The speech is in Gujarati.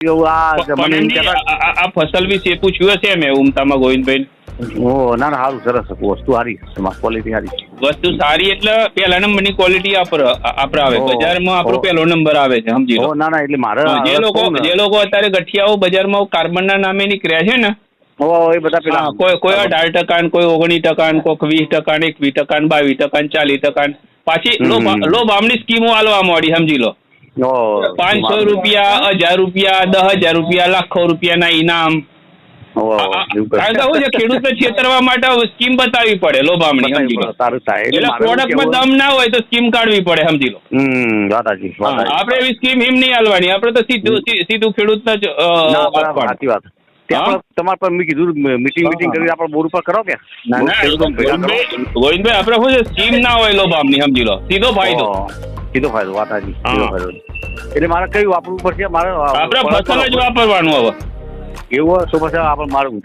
એવું આ મને એમ કહેતા આ ફસલ વિશે પૂછ્યું હશે મેં ઉમતામાં ગોવિંદભાઈ. ના ના સારું સરસ વસ્તુ સારી તમારી ક્વોલિટી સારી. વસ્તુ સારી એટલે પહેલા નંબરની ક્વોલિટી આપણે આવે બજારમાં આપણો પહેલો નંબર આવે છે સમજી લો. ના ના એટલે મારે જે લોકો અત્યારે ગઠિયાઓ બજારમાં કાર્બનના નામે નીકળ્યા છે ને એ બધા પેલા કોઈ 18% કોઈ 19%, કોઈ 20%, 21%, 22%, 40%. પાછી લો ભાવની સ્કીમો આલવા માંડી સમજી લો. 500 રૂપિયા, 1000 રૂપિયા, 10,000 રૂપિયા, લાખો રૂપિયાના ઇનામ. કારણ કે શું છે ખેડૂતને છેતરવા માટે સ્કીમ બતાવવી પડે લોભામણી સમજી લો. એટલે પ્રોડક્ટમાં દમ ના હોય તો સ્કીમ કાઢવી પડે સમજી લો. આપણે એવી સ્કીમ એમ નહીં આલવાની, આપણે તો સીધું ખેડૂતને જ સાચી વાત. તમારા પર મેં કીધું મીટિંગ કરી આપણે બોર ઉપર કરો કે ગોવિંદભાઈ આપણે શું છે સ્કીમ ના હોય લોભામણી સમજી લો, સીધો ફાયદો વાત સાચી. એટલે મારે કયું વાપરવું પડશે? મારે આપણે ફસલ જ વાપરવાનું હવે એવું તો પછી આપણે મારું